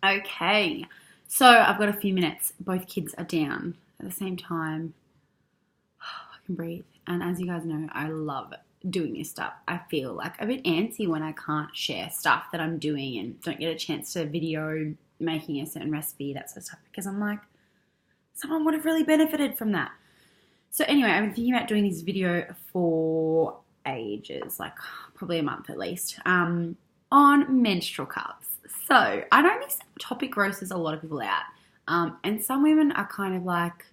Okay, so I've got a few minutes. Both kids are down at the same time. I can breathe. And as you guys know, I love doing this stuff. I feel like a bit antsy when I can't share stuff that I'm doing and don't get a chance to video making a certain recipe, that sort of stuff, because I'm like, someone would have really benefited from that. So anyway, I've been thinking about doing this video for ages, like probably a month at least, on menstrual cups. So I know this topic grosses a lot of people out, and some women are kind of like,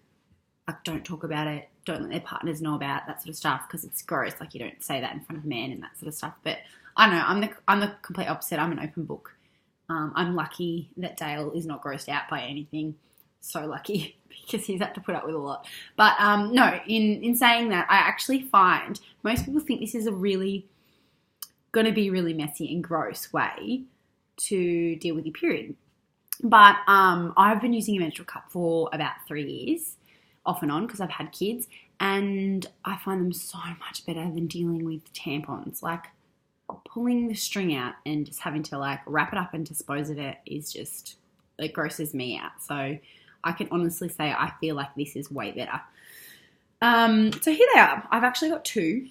don't talk about it, don't let their partners know about that sort of stuff because it's gross. Like, you don't say that in front of men and that sort of stuff. But I don't know, I'm the complete opposite. I'm an open book. I'm lucky that Dale is not grossed out by anything. So lucky, because he's had to put up with a lot. But no, in saying that, I actually find most people think this is going to be a really messy and gross way to deal with your period. But I've been using a menstrual cup for about 3 years, off and on, because I've had kids, and I find them so much better than dealing with tampons. Like, pulling the string out and just having to like wrap it up and dispose of it is just, it grosses me out. So I can honestly say I feel like this is way better. So here they are. I've actually got two.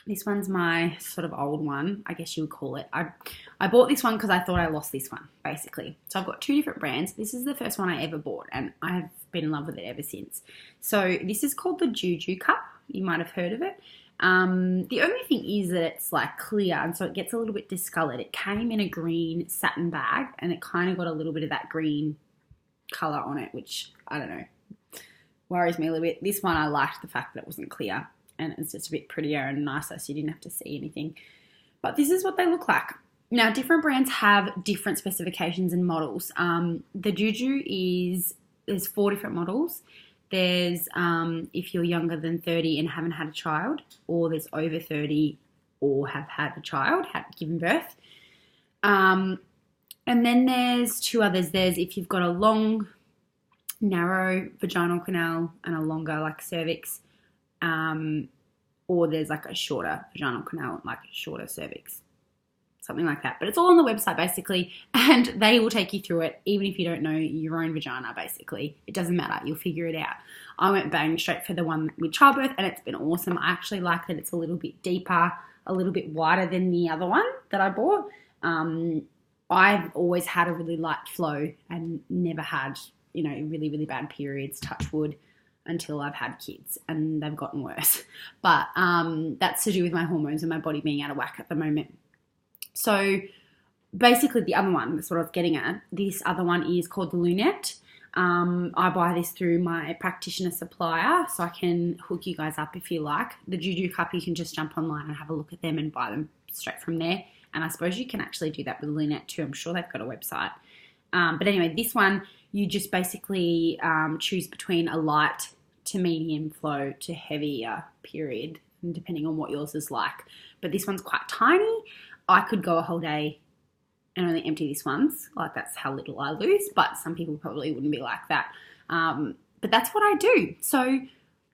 This one's my sort of old one, I guess you would call it. I bought this one because I thought I lost this one, basically. So I've got two different brands. This is the first one I ever bought, and I've been in love with it ever since. So this is called the Juju cup. You might have heard of it. The only thing is that it's like clear, and so it gets a little bit discolored. It came in a green satin bag, and it kind of got a little bit of that green color on it, which, I don't know, worries me a little bit. This one, I liked the fact that it wasn't clear, and it's just a bit prettier and nicer, so you didn't have to see anything. But this is what they look like. Now, different brands have different specifications and models. The Juju there's 4 different models. There's if you're younger than 30 and haven't had a child, or there's over 30 or have had a child, have given birth. And then there's 2 others. There's if you've got a long, narrow vaginal canal and a longer, like, cervix, or there's like a shorter vaginal canal, like a shorter cervix, something like that. But it's all on the website, basically, and they will take you through it, even if you don't know your own vagina, basically. It doesn't matter. You'll figure it out. I went bang straight for the one with childbirth, and it's been awesome. I actually like that it's a little bit deeper, a little bit wider than the other one that I bought. I've always had a really light flow and never had, really, really bad periods, touch wood, until I've had kids, and they've gotten worse. But that's to do with my hormones and my body being out of whack at the moment. So basically the other one, that's what I was getting at, this other one is called the Lunette. I buy this through my practitioner supplier, so I can hook you guys up if you like. The Juju cup, you can just jump online and have a look at them and buy them straight from there. And I suppose you can actually do that with Lunette too. I'm sure they've got a website. But anyway, this one, you just basically choose between a light to medium flow to heavier period, depending on what yours is like. But this one's quite tiny. I could go a whole day and only empty this once. Like, that's how little I lose. But some people probably wouldn't be like that. But that's what I do. So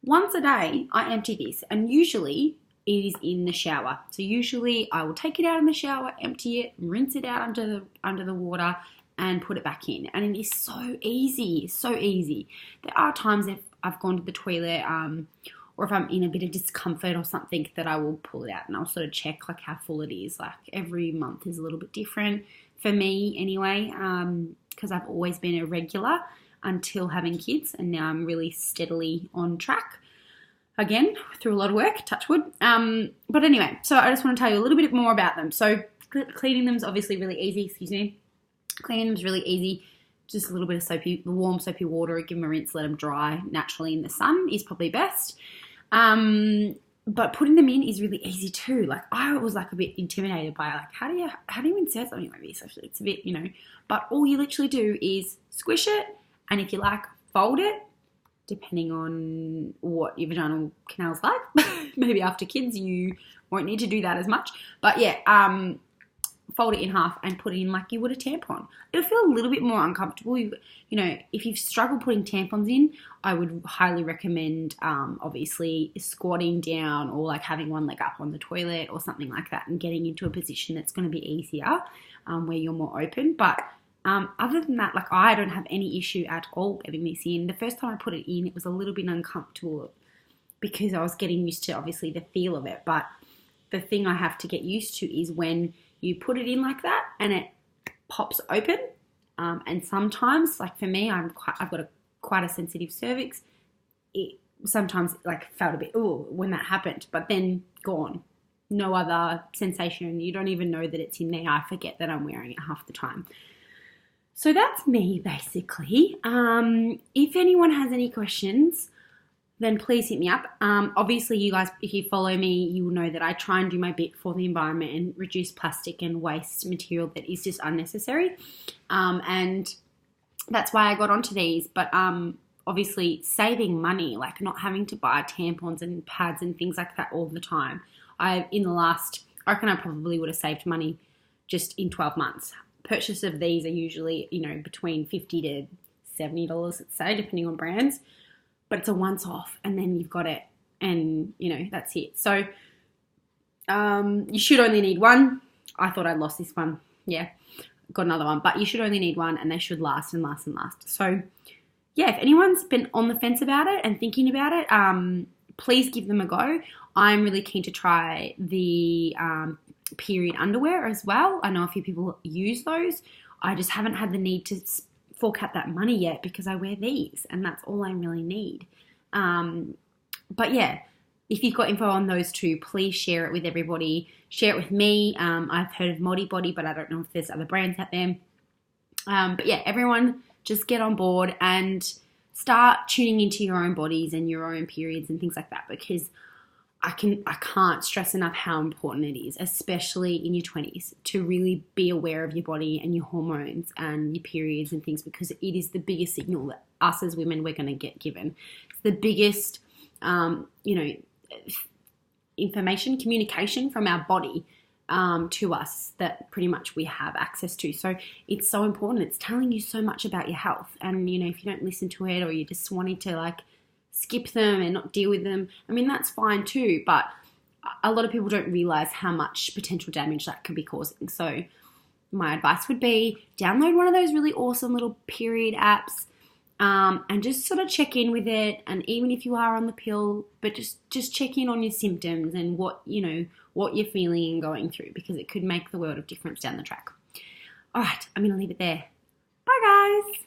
once a day, I empty this. And usually it is in the shower. So usually I will take it out in the shower, empty it, rinse it out under the water, and put it back in. And it is so easy, so easy. There are times if I've gone to the toilet, or if I'm in a bit of discomfort or something, that I will pull it out and I'll sort of check like how full it is. Like, every month is a little bit different for me anyway, because I've always been a regular until having kids, and now I'm really steadily on track again through a lot of work, touch wood. But anyway, so I just want to tell you a little bit more about them. So cleaning them is obviously really easy. Cleaning them is really easy. Just a little bit of warm soapy water, give them a rinse, let them dry naturally in the sun is probably best. But putting them in is really easy too. Like, I was like a bit intimidated by, like, how do you insert something like this? Actually, it's a bit, but all you literally do is squish it, and if you like, fold it, depending on what your vaginal canal's like. Maybe after kids you won't need to do that as much. But yeah, fold it in half and put it in like you would a tampon. It'll feel a little bit more uncomfortable. If you've struggled putting tampons in, I would highly recommend obviously squatting down, or like having one leg up on the toilet or something like that, and getting into a position that's going to be easier, where you're more open. But Other than that, like I don't have any issue at all getting this in. The first time I put it in, it was a little bit uncomfortable because I was getting used to obviously the feel of it. But the thing I have to get used to is when you put it in like that and it pops open. And sometimes, like for me, I've got quite a sensitive cervix. It sometimes like felt a bit when that happened, but then gone. No other sensation. You don't even know that it's in there. I forget that I'm wearing it half the time. So that's me basically. If anyone has any questions, then please hit me up. Obviously, you guys, if you follow me, you will know that I try and do my bit for the environment and reduce plastic and waste material that is just unnecessary. And that's why I got onto these. But obviously, saving money, like not having to buy tampons and pads and things like that all the time. I reckon I probably would have saved money just in 12 months. Purchase of these are usually, between $50 to $70, let's say, depending on brands. But it's a once off and then you've got it and, that's it. So you should only need one. I thought I'd lost this one. Yeah, got another one. But you should only need one and they should last and last and last. So, yeah, if anyone's been on the fence about it and thinking about it, please give them a go. I'm really keen to try the period underwear as well. I know a few people use those. I just haven't had the need to fork out that money yet because I wear these and that's all I really need. But yeah, if you've got info on those two, please share it with everybody. Share it with me. I've heard of Modibody, but I don't know if there's other brands out there. But yeah, everyone just get on board and start tuning into your own bodies and your own periods and things like that, because I can't stress enough how important it is, especially in your 20s, to really be aware of your body and your hormones and your periods and things, because it is the biggest signal that us as women we're going to get given. It's the biggest, information, communication from our body to us that pretty much we have access to. So it's so important. It's telling you so much about your health. And, if you don't listen to it or you just wanting to skip them and not deal with them, I mean, that's fine too, but a lot of people don't realize how much potential damage that could be causing. So my advice would be download one of those really awesome little period apps and just sort of check in with it. And even if you are on the pill, but just check in on your symptoms and what you're feeling and going through, because it could make the world of difference down the track. All right, I'm going to leave it there. Bye, guys.